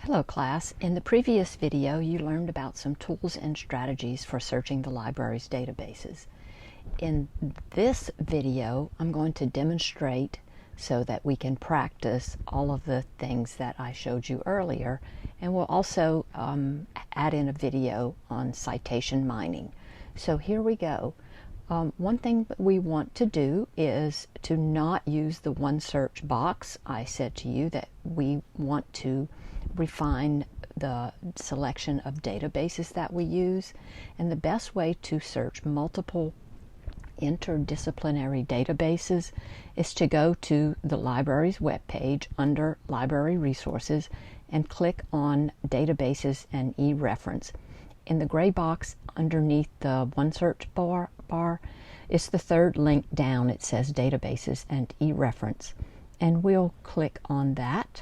Hello class. In the previous video you learned about some tools and strategies for searching the library's databases. In this video I'm going to demonstrate so that we can practice all of the things that I showed you earlier, and we'll also add in a video on citation mining. So here we go. One thing that we want to do is to not use the one search box. I said to you that we want to refine the selection of databases that we use, and the best way to search multiple interdisciplinary databases is to go to the library's webpage under Library Resources and click on Databases and eReference. In the gray box underneath the OneSearch bar is the third link down. It says Databases and eReference, and we'll click on that.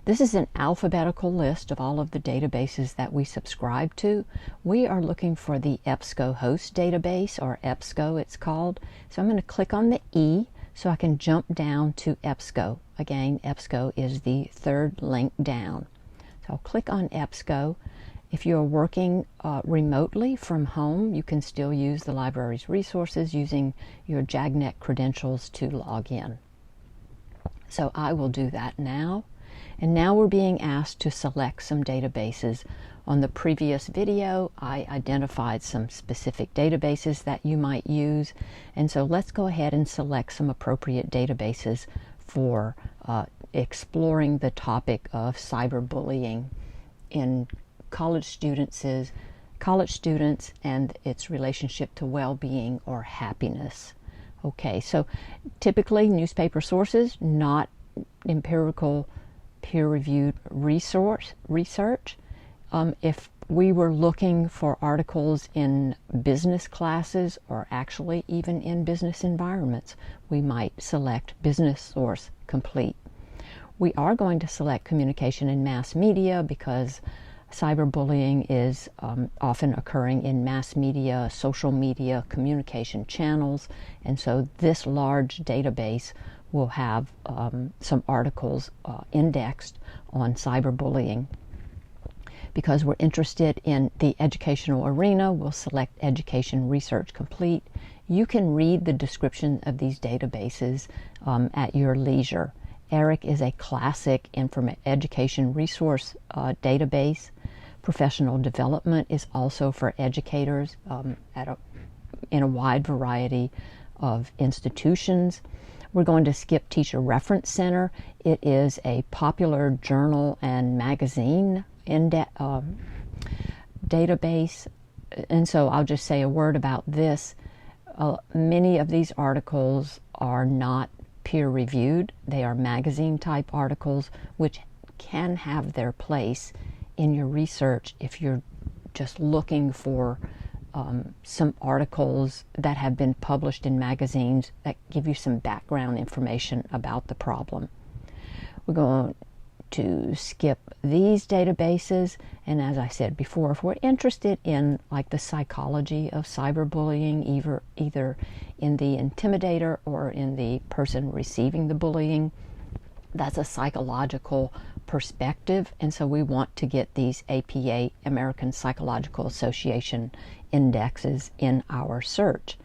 This is an alphabetical list of all of the databases that we subscribe to. We are looking for the EBSCOhost database, or EBSCO it's called. So I'm going to click on the E so I can jump down to EBSCO. Again, EBSCO is the third link down. So I'll click on EBSCO. If you're working remotely from home, you can still use the library's resources using your JAGNet credentials to log in. So I will do that now. And now we're being asked to select some databases. On the previous video, I identified some specific databases that you might use. And so let's go ahead and select some appropriate databases for exploring the topic of cyberbullying in college students and its relationship to well-being or happiness. Okay, so typically newspaper sources, not empirical peer-reviewed research. If we were looking for articles in business classes or actually even in business environments, we might select Business Source Complete. We are going to select Communication and Mass Media because cyberbullying is often occurring in mass media, social media, communication channels, and so this large database will have some articles indexed on cyberbullying. Because we're interested in the educational arena, we'll select Education Research Complete. You can read the description of these databases at your leisure. ERIC is a classic education resource database. Professional development is also for educators in a wide variety of institutions. We're going to skip Teacher Reference Center. It is a popular journal and magazine database, and so I'll just say a word about this. Many of these articles are not peer-reviewed. They are magazine-type articles, which can have their place in your research if you're just looking for some articles that have been published in magazines that give you some background information about the problem. We're going to skip these databases, and as I said before, if we're interested in like the psychology of cyberbullying, either in the intimidator or in the person receiving the bullying, that's a psychological perspective, and so we want to get these APA, American Psychological Association indexes in our search.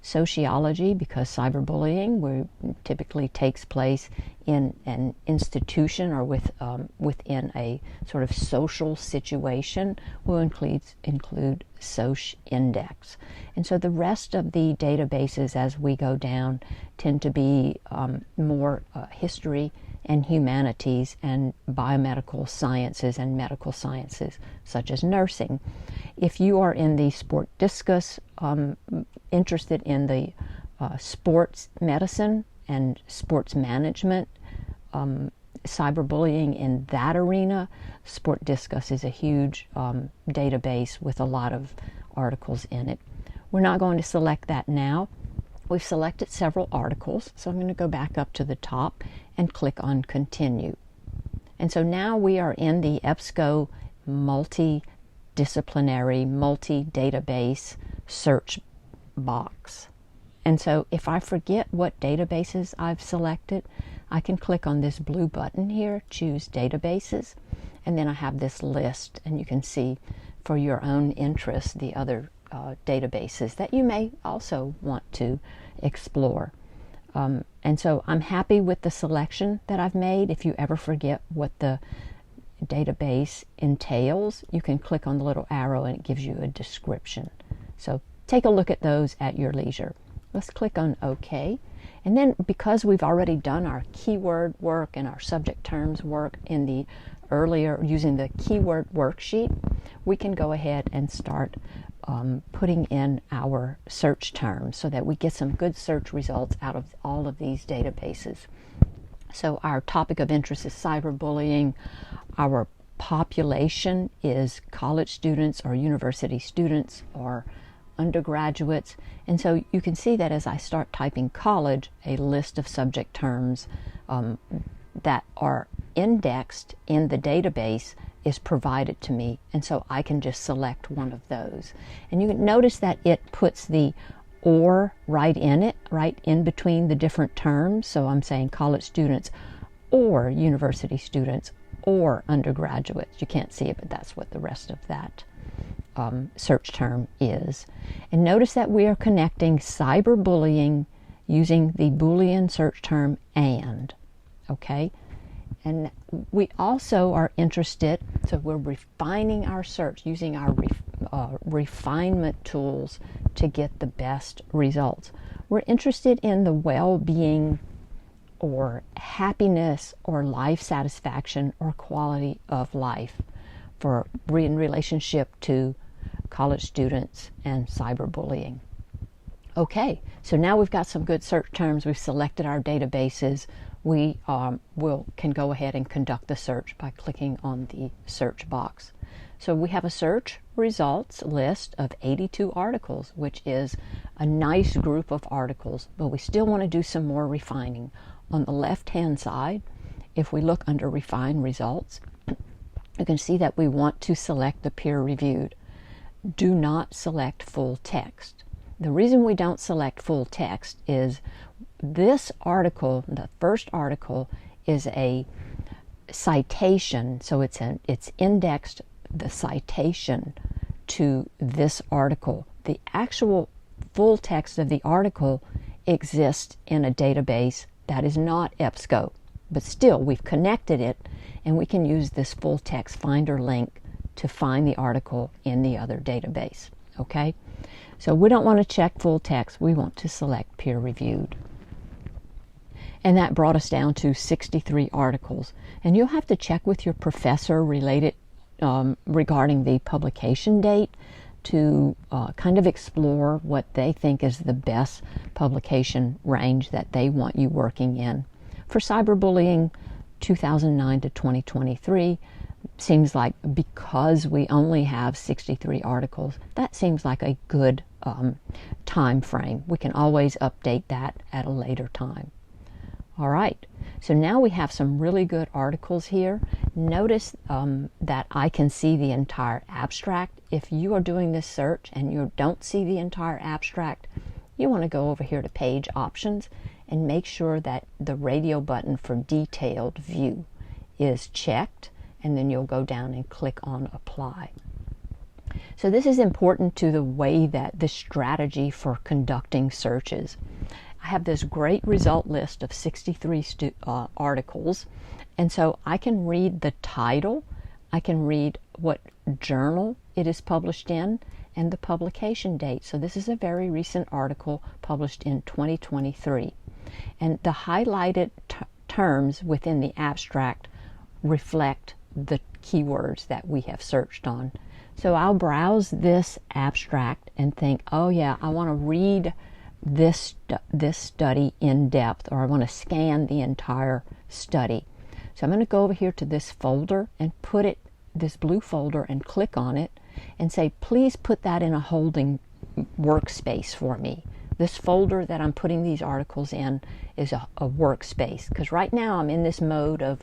Sociology, because cyberbullying typically takes place in an institution or within a sort of social situation, will include Soc Index. And so the rest of the databases as we go down tend to be more history and humanities and biomedical sciences and medical sciences, such as nursing. If you are in the sport discus, interested in the sports medicine and sports management, cyberbullying in that arena, Sport Discus is a huge database with a lot of articles in it. We're not going to select that now. We've selected several articles, so I'm going to go back up to the top and click on Continue. And so now we are in the EBSCO multidisciplinary, multi-database search box. And so if I forget what databases I've selected, I can click on this blue button here, choose databases, and then I have this list, and you can see for your own interest the other databases that you may also want to explore. And so I'm happy with the selection that I've made. If you ever forget what the database entails, you can click on the little arrow and it gives you a description. So take a look at those at your leisure. Let's click on OK. And then because we've already done our keyword work and our subject terms work in the earlier using the keyword worksheet, we can go ahead and start putting in our search terms so that we get some good search results out of all of these databases. So our topic of interest is cyberbullying. Our population is college students or university students or undergraduates. And so you can see that as I start typing college, a list of subject terms that are indexed in the database is provided to me, and so I can just select one of those. And you can notice that it puts the or right in it, right in between the different terms. So I'm saying college students or university students or undergraduates. You can't see it, but that's what the rest of that search term is. And notice that we are connecting cyberbullying using the Boolean search term and. Okay? And we also are interested, so we're refining our search using our refinement tools to get the best results. We're interested in the well-being or happiness or life satisfaction or quality of life in relationship to college students and cyberbullying. Okay, so now we've got some good search terms. We've selected our databases. We can go ahead and conduct the search by clicking on the search box. So we have a search results list of 82 articles, which is a nice group of articles, but we still want to do some more refining. On the left-hand side, if we look under Refine Results, you can see that we want to select the peer-reviewed. Do not select full text. The reason we don't select full text is this article, the first article, is a citation, so it's indexed, the citation to this article. The actual full text of the article exists in a database that is not EBSCO, but still we've connected it, and we can use this full text finder link to find the article in the other database. Okay, so we don't want to check full text, we want to select peer reviewed. And that brought us down to 63 articles. And you'll have to check with your professor regarding the publication date to kind of explore what they think is the best publication range that they want you working in. For cyberbullying, 2009 to 2023 seems like, because we only have 63 articles, that seems like a good time frame. We can always update that at a later time. All right, so now we have some really good articles here. Notice that I can see the entire abstract. If you are doing this search and you don't see the entire abstract, you want to go over here to Page Options and make sure that the radio button for Detailed View is checked, and then you'll go down and click on Apply. So this is important to the way that the strategy for conducting searches. I have this great result list of 63 articles, and so I can read the title, I can read what journal it is published in, and the publication date. So this is a very recent article published in 2023. And the highlighted terms within the abstract reflect the keywords that we have searched on. So I'll browse this abstract and think, oh yeah, I want to read this study in depth, or I want to scan the entire study. So I'm going to go over here to this folder and put it, this blue folder, and click on it and say, please put that in a holding workspace for me. This folder that I'm putting these articles in is a workspace, because right now I'm in this mode of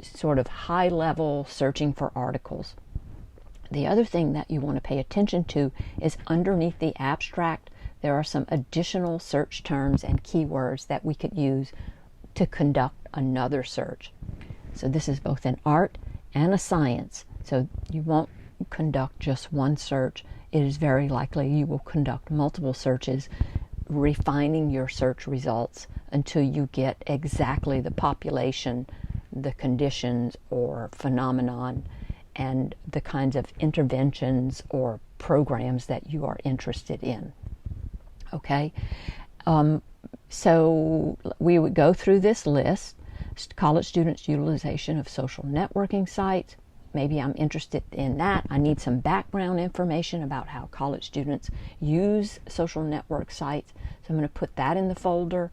sort of high level searching for articles. The other thing that you want to pay attention to is underneath the abstract there are some additional search terms and keywords that we could use to conduct another search. So this is both an art and a science. So you won't conduct just one search. It is very likely you will conduct multiple searches, refining your search results until you get exactly the population, the conditions or phenomenon, and the kinds of interventions or programs that you are interested in. Okay? So we would go through this list: college students' utilization of social networking sites. Maybe I'm interested in that. I need some background information about how college students use social network sites. So I'm going to put that in the folder.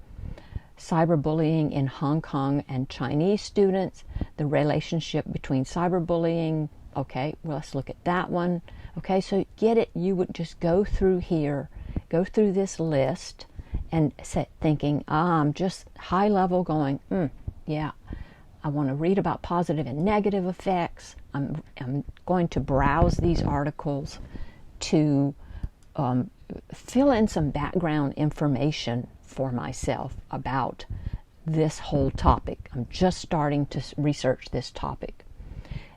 Cyberbullying in Hong Kong and Chinese students, the relationship between cyberbullying. Okay, well, let's look at that one. Okay, so get it, you would just go through here, go through this list and thinking, I'm just high level going, yeah, I want to read about positive and negative effects. I'm going to browse these articles to fill in some background information for myself about this whole topic. I'm just starting to research this topic.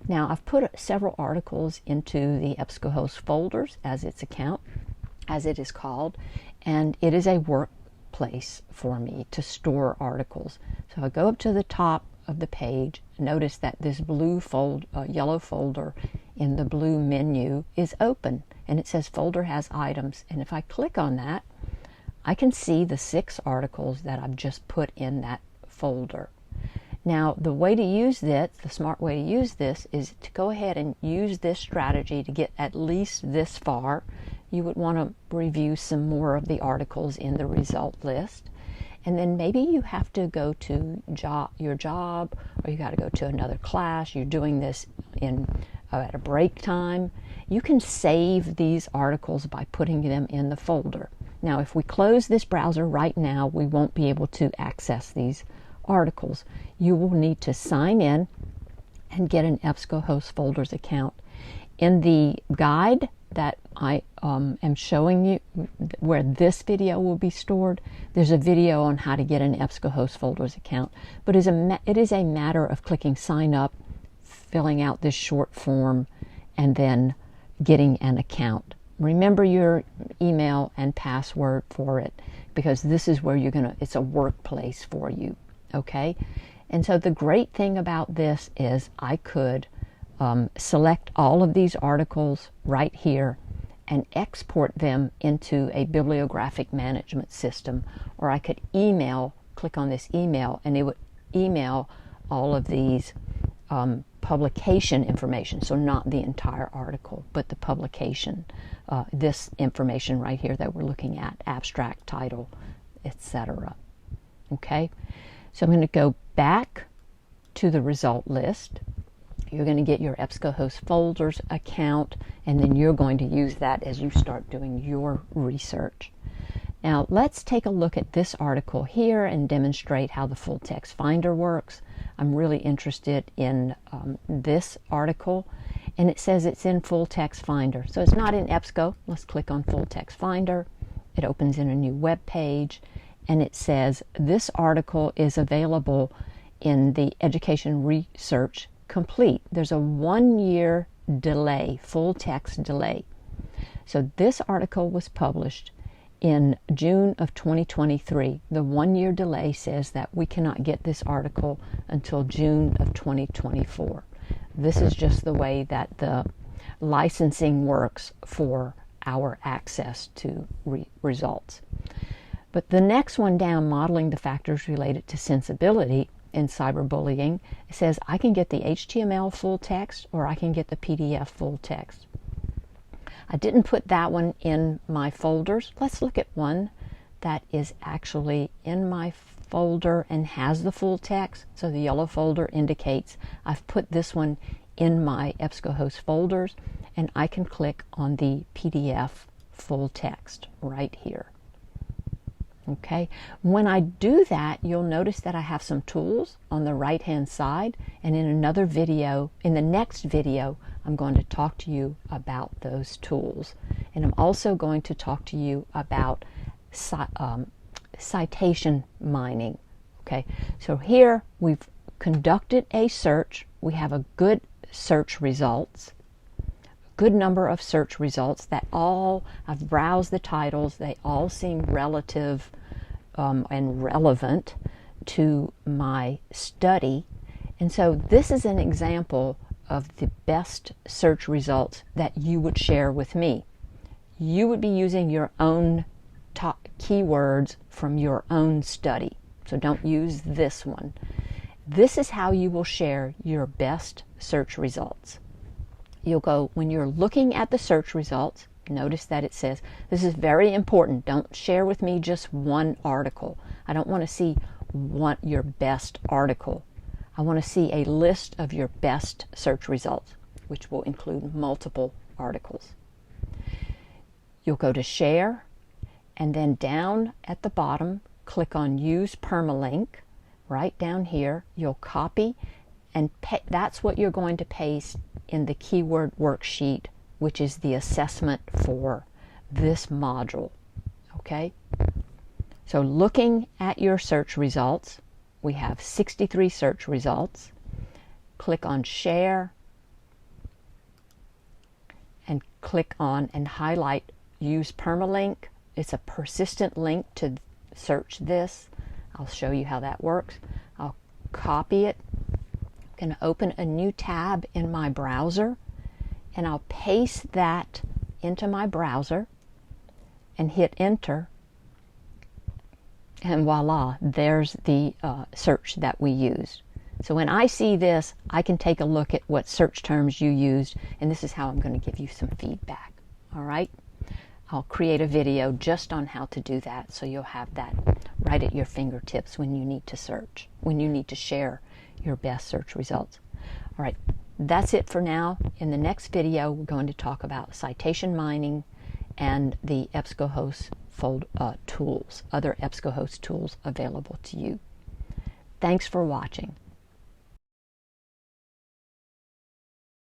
Now, I've put several articles into the EBSCOhost folders as its account, as it is called, and it is a workplace for me to store articles. So I go up to the top of the page. Notice that this blue yellow folder in the blue menu is open, and it says folder has items. And if I click on that, I can see the 6 articles that I've just put in that folder. Now, the way to use this, the smart way to use this, is to go ahead and use this strategy to get at least this far. You would want to review some more of the articles in the result list. And then maybe you have to go to your job, or you got to go to another class. You're doing this at a break time. You can save these articles by putting them in the folder. Now, if we close this browser right now, we won't be able to access these articles. You will need to sign in and get an EBSCOhost folders account. In the guide that I am showing you, where this video will be stored, there's a video on how to get an EBSCOhost folders account. But it is a matter of clicking sign up, filling out this short form, and then getting an account. Remember your email and password for it, because this is where it's a workplace for you. Okay? And so the great thing about this is I could select all of these articles right here and export them into a bibliographic management system, or I could click on this email, and it would email all of these publication information. So not the entire article, but the publication, this information right here that we're looking at, abstract, title, etc. Okay, so I'm going to go back to the result list. You're going to get your EBSCOhost folders account, and then you're going to use that as you start doing your research. Now, let's take a look at this article here and demonstrate how the full text finder works. I'm really interested in this article, and it says it's in full text finder. So it's not in EBSCO. Let's click on full text finder. It opens in a new web page, and it says this article is available in the Education Research Complete. There's a 1-year delay, full text delay. So this article was published in June of 2023. The 1-year delay says that we cannot get this article until June of 2024. This is just the way that the licensing works for our access to results. But the next one down, modeling the factors related to sensibility in cyberbullying, it says I can get the HTML full text or I can get the PDF full text. I didn't put that one in my folders. Let's look at one that is actually in my folder and has the full text. So the yellow folder indicates I've put this one in my EBSCOhost folders, and I can click on the PDF full text right here. Okay, when I do that, you'll notice that I have some tools on the right hand side, and in another video, in the next video, I'm going to talk to you about those tools. And I'm also going to talk to you about citation mining. Okay, so here we've conducted a search. We have a good search results, good number of search results that all, I've browsed the titles, they all seem relative and relevant to my study. And so this is an example of the best search results that you would share with me. You would be using your own top keywords from your own study. So don't use this one. This is how you will share your best search results. You'll go, when you're looking at the search results, notice that it says, this is very important, don't share with me just one article. I don't want to see your best article. I want to see a list of your best search results, which will include multiple articles. You'll go to share, and then down at the bottom, click on use permalink. Right down here, you'll copy, and that's what you're going to paste in the keyword worksheet, which is the assessment for this module. Okay? So looking at your search results, we have 63 search results. Click on share and click on and highlight use permalink. It's a persistent link to search this. I'll show you how that works. I'll copy it. I'm going to open a new tab in my browser, and I'll paste that into my browser and hit enter. And voila, there's the search that we used. So when I see this, I can take a look at what search terms you used, and this is how I'm going to give you some feedback. All right? I'll create a video just on how to do that, so you'll have that right at your fingertips when you need to search, when you need to share your best search results. All right, that's it for now. In the next video, we're going to talk about citation mining and the EBSCOhost tools, other EBSCOhost tools available to you. Thanks for watching.